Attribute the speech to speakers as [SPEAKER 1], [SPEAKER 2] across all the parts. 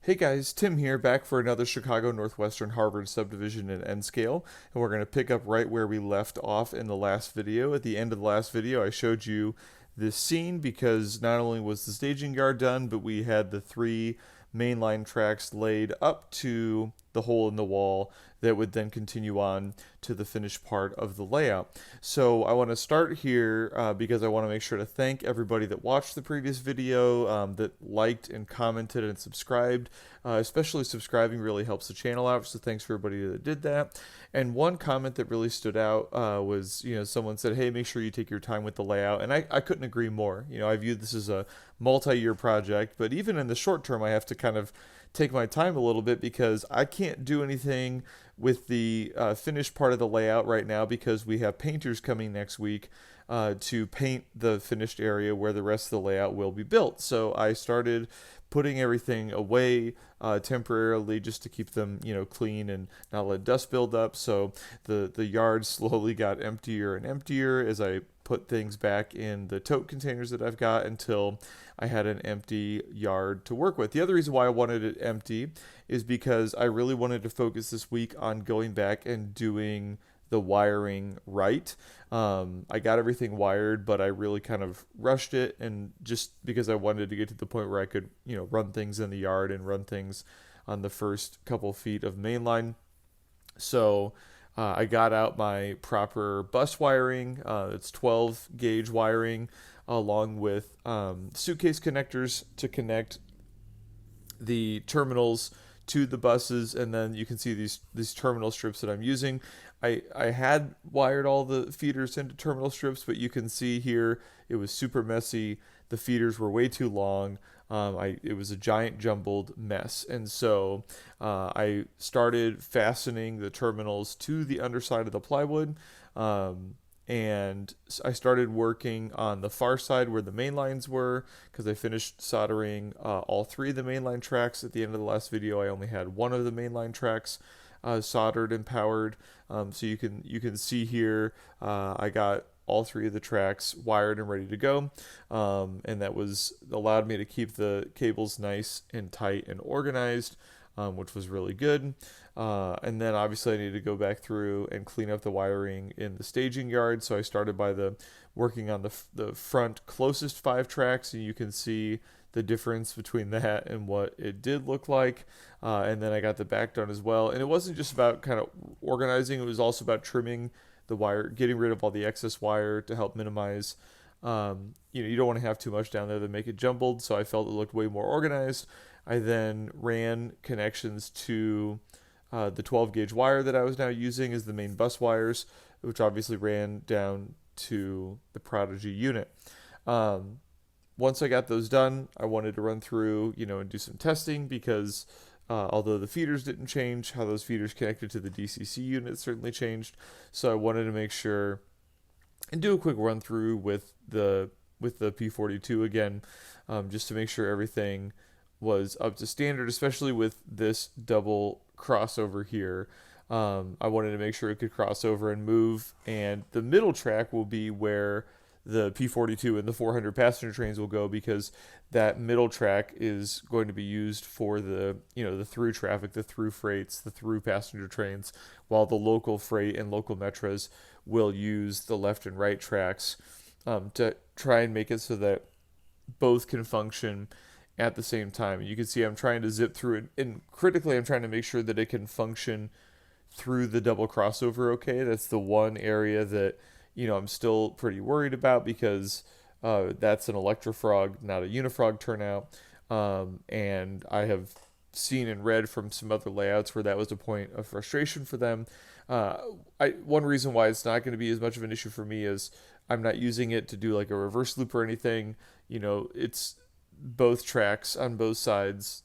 [SPEAKER 1] Hey guys, Tim here, back for another Chicago Northwestern Harvard Subdivision and N scale, and we're going to pick up right where we left off in the last video. At the end of the last video, I showed you this scene because not only was the staging yard done, but we had the three mainline tracks laid up to the hole in the wall that would then continue on to the finished part of the layout. So I want to start here because I want to make sure to thank everybody that watched the previous video, that liked and commented and subscribed. Especially subscribing really helps the channel out, so thanks for everybody that did that. And one comment that really stood out was, someone said, hey, make sure you take your time with the layout, and I couldn't agree more. I viewed this as a multi-year project, but even in the short term, I have to kind of take my time a little bit because I can't do anything with the finished part of the layout right now because we have painters coming next week to paint the finished area where the rest of the layout will be built. So I started putting everything away temporarily just to keep them, clean and not let dust build up. So the yard slowly got emptier and emptier as I put things back in the tote containers that I've got until I had an empty yard to work with. The other reason why I wanted it empty is because I really wanted to focus this week on going back and doing the wiring right. I got everything wired, but I really kind of rushed it, and just because I wanted to get to the point where I could, run things in the yard and run things on the first couple feet of mainline. So I got out my proper bus wiring. It's 12 gauge wiring along with suitcase connectors to connect the terminals to the buses, and then you can see these terminal strips that I'm using. I had wired all the feeders into terminal strips, but you can see here it was super messy. The feeders were way too long. It was a giant jumbled mess, and so I started fastening the terminals to the underside of the plywood. And I started working on the far side where the main lines were because I finished soldering all three of the mainline tracks. At the end of the last video, I only had one of the mainline tracks soldered and powered. So you can see here I got all three of the tracks wired and ready to go, and that was allowed me to keep the cables nice and tight and organized, which was really good. And then obviously I needed to go back through and clean up the wiring in the staging yard. So I started by working on the front closest 5 tracks, and you can see the difference between that and what it did look like. And then I got the back done as well. And it wasn't just about kind of organizing, it was also about the wire, getting rid of all the excess wire to help minimize. You don't want to have too much down there to make it jumbled. So I felt it looked way more organized. I then ran connections to the 12 gauge wire that I was now using as the main bus wires, which obviously ran down to the Prodigy unit. Once I got those done, I wanted to run through, and do some testing because although the feeders didn't change, how those feeders connected to the DCC unit certainly changed. So I wanted to make sure and do a quick run through with the P42 again, just to make sure everything was up to standard, especially with this double crossover here. I wanted to make sure it could cross over and move, and the middle track will be where the P42 and the 400 passenger trains will go, because that middle track is going to be used for the through traffic, the through freights, the through passenger trains, while the local freight and local metros will use the left and right tracks to try and make it so that both can function at the same time. You can see I'm trying to zip through it, and critically I'm trying to make sure that it can function through the double crossover okay. That's the one area that I'm still pretty worried about, because that's an Electrofrog, not a Unifrog turnout, and I have seen and read from some other layouts where that was a point of frustration for them. One reason why it's not going to be as much of an issue for me is I'm not using it to do like a reverse loop or anything. It's both tracks on both sides,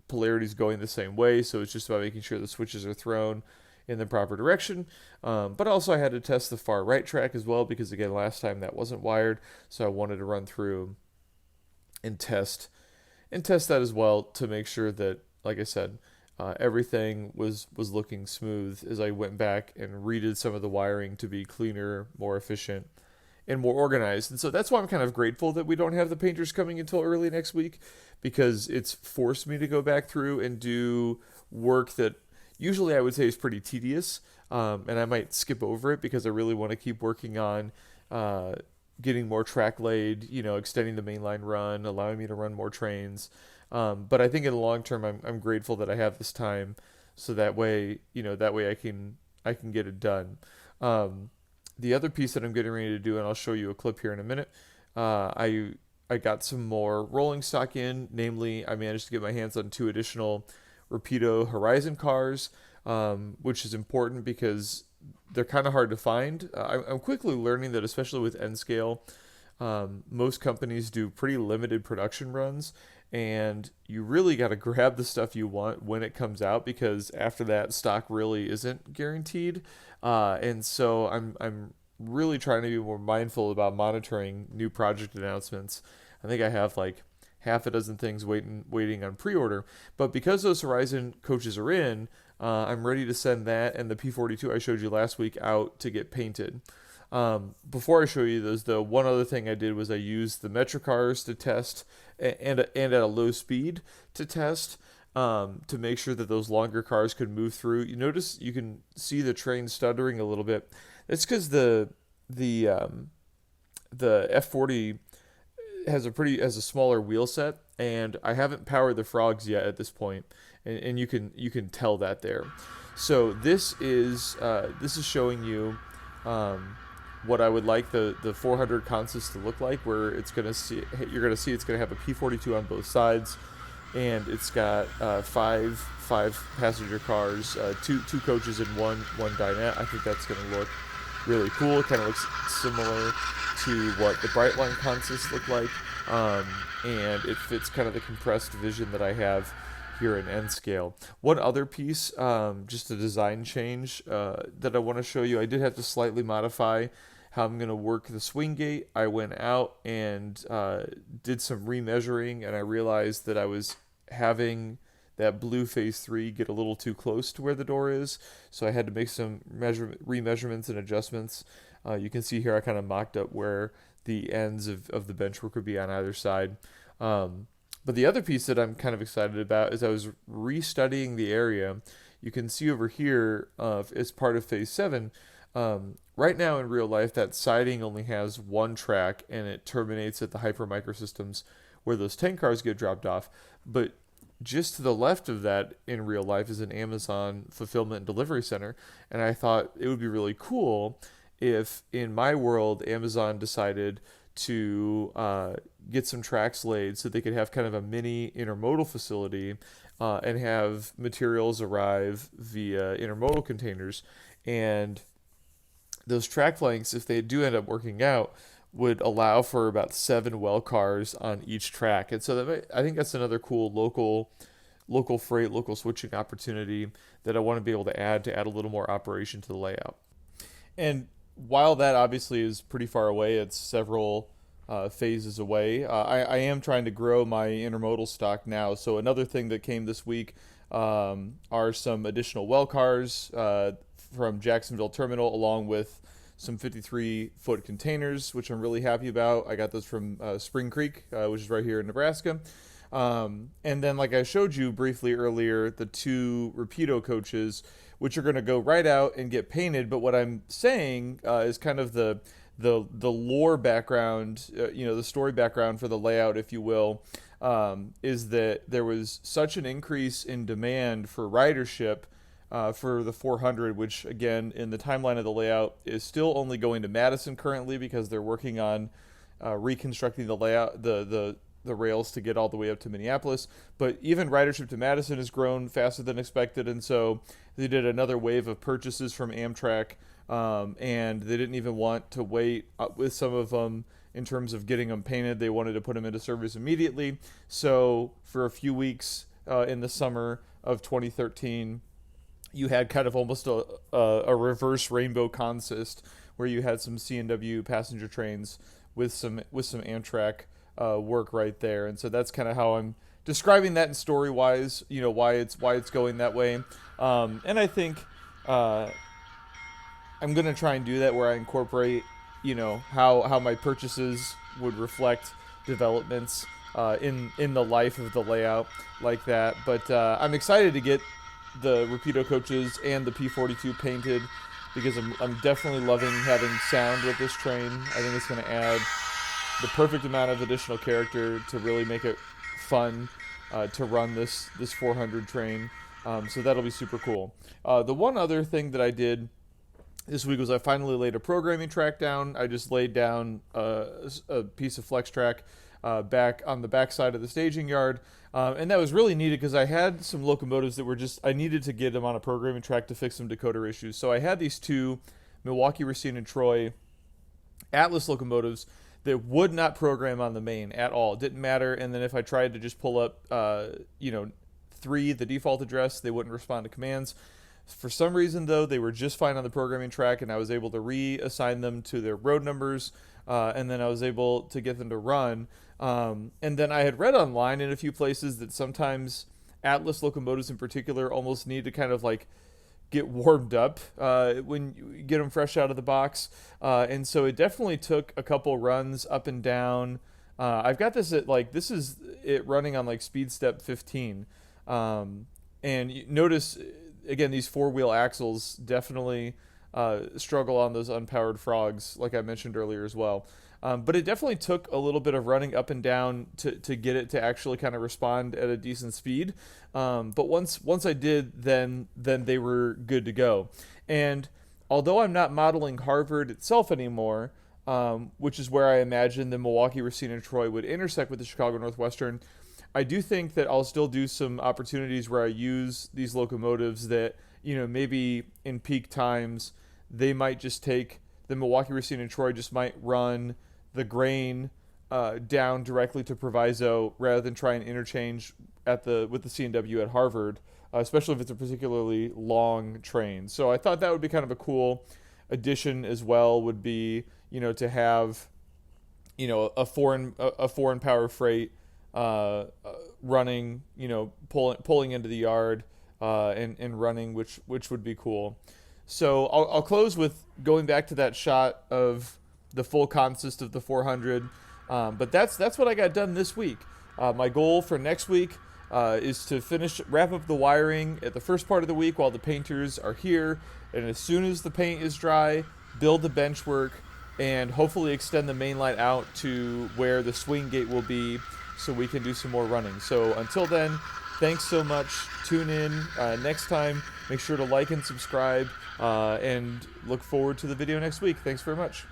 [SPEAKER 1] polarities going the same way, so it's just about making sure the switches are thrown in the proper direction. But also I had to test the far right track as well, because again, last time that wasn't wired, so I wanted to run through and test that as well to make sure that, like I said, everything was looking smooth as I went back and redid some of the wiring to be cleaner, more efficient, and more organized. And so that's why I'm kind of grateful that we don't have the painters coming until early next week, because it's forced me to go back through and do work that usually I would say is pretty tedious. And I might skip over it because I really want to keep working on getting more track laid, extending the mainline run, allowing me to run more trains. But I think in the long term, I'm grateful that I have this time, so that way, I can get it done. The other piece that I'm getting ready to do, and I'll show you a clip here in a minute, I got some more rolling stock in. Namely, I managed to get my hands on 2 additional Rapido Horizon cars, which is important because they're kind of hard to find. I'm quickly learning that, especially with N scale, most companies do pretty limited production runs, and you really got to grab the stuff you want when it comes out, because after that, stock really isn't guaranteed. And so I'm really trying to be more mindful about monitoring new project announcements. I think I have like half a dozen things waiting on pre-order, but because those Horizon coaches are in, I'm ready to send that and the P42 I showed you last week out to get painted. Before I show you those, though, one other thing I did was I used the Metro cars to test, and at a low speed to test, to make sure that those longer cars could move through. You notice you can see the train stuttering a little bit. It's because the F40 has a smaller wheel set, and I haven't powered the frogs yet at this point, and you can tell that there. So this is showing you what I would like the 400 consist to look like, where you're gonna see it's gonna have a P42 on both sides, and it's got five passenger cars, two coaches and one dinette. I think that's gonna look really cool. It kind of looks similar to what the Brightline consists look like, and it fits kind of the compressed vision that I have here in N scale. One other piece, just a design change that I want to show you. I did have to slightly modify how I'm going to work the swing gate. I went out and did some remeasuring, and I realized that I was having that blue phase 3 get a little too close to where the door is, so I had to make some remeasurements and adjustments. You can see here I kind of mocked up where the ends of the benchwork would be on either side. But the other piece that I'm kind of excited about is I was restudying the area. You can see over here, as part of phase 7, right now in real life, that siding only has one track, and it terminates at the Hyper Microsystems where those 10 cars get dropped off. But just to the left of that in real life is an Amazon fulfillment and delivery center, and I thought it would be really cool if in my world Amazon decided to get some tracks laid so they could have kind of a mini intermodal facility, and have materials arrive via intermodal containers. And those track lengths, if they do end up working out, would allow for about 7 well cars on each track. And so I think that's another cool local freight, local switching opportunity that I want to be able to add a little more operation to the layout. And while that obviously is pretty far away, it's several phases away, I am trying to grow my intermodal stock now. So another thing that came this week are some additional well cars from Jacksonville Terminal, along with some 53-foot containers, which I'm really happy about. I got those from Spring Creek, which is right here in Nebraska. And then, like I showed you briefly earlier, the 2 Rapido coaches, which are going to go right out and get painted. But what I'm saying is kind of the lore background, the story background for the layout, if you will, is that there was such an increase in demand for ridership for the 400, which again in the timeline of the layout is still only going to Madison currently, because they're working on reconstructing the layout, the rails to get all the way up to Minneapolis. But even ridership to Madison has grown faster than expected, and so they did another wave of purchases from Amtrak, and they didn't even want to wait with some of them in terms of getting them painted. They wanted to put them into service immediately. So for a few weeks in the summer of 2013, you had kind of almost a reverse rainbow consist, where you had some CNW passenger trains with some Amtrak work right there. And so that's kind of how I'm describing that in story wise, why it's going that way. And I think I'm going to try and do that where I incorporate how my purchases would reflect developments in the life of the layout like that. But I'm excited to get the Rapido coaches and the P42 painted because I'm definitely loving having sound with this train. I think it's going to add the perfect amount of additional character to really make it fun to run this 400 train. So that'll be super cool. The one other thing that I did this week was I finally laid a programming track down. I just laid down a piece of flex track back on the back side of the staging yard. And that was really needed because I had some locomotives that were I needed to get them on a programming track to fix some decoder issues. So I had these two Milwaukee, Racine, and Troy Atlas locomotives that would not program on the main at all. It didn't matter. And then if I tried to just pull up, 3, the default address, they wouldn't respond to commands. For some reason, though, they were just fine on the programming track, and I was able to reassign them to their road numbers, and then I was able to get them to run. And then I had read online in a few places that sometimes Atlas locomotives in particular almost need to kind of like get warmed up when you get them fresh out of the box. And so it definitely took a couple runs up and down. I've got this at this is it running on speed step 15. And you notice, again, these 4-wheel axles definitely struggle on those unpowered frogs, like I mentioned earlier as well. But it definitely took a little bit of running up and down to get it to actually kind of respond at a decent speed. But once I did, then they were good to go. And although I'm not modeling Harvard itself anymore, which is where I imagine the Milwaukee, Racine, and Troy would intersect with the Chicago Northwestern, I do think that I'll still do some opportunities where I use these locomotives that, maybe in peak times, they might just take the Milwaukee, Racine, and Troy just might run the grain down directly to Proviso rather than try and interchange with the CNW at Harvard, especially if it's a particularly long train. So I thought that would be kind of a cool addition as well, would be, to have, a foreign power freight running, pulling into the yard and running, which would be cool. So I'll close with going back to that shot of the full consist of the 400. But that's what I got done this week. My goal for next week is to wrap up the wiring at the first part of the week while the painters are here. And as soon as the paint is dry, build the bench work and hopefully extend the main line out to where the swing gate will be so we can do some more running. So until then, thanks so much. Tune in next time. Make sure to like and subscribe and look forward to the video next week. Thanks very much.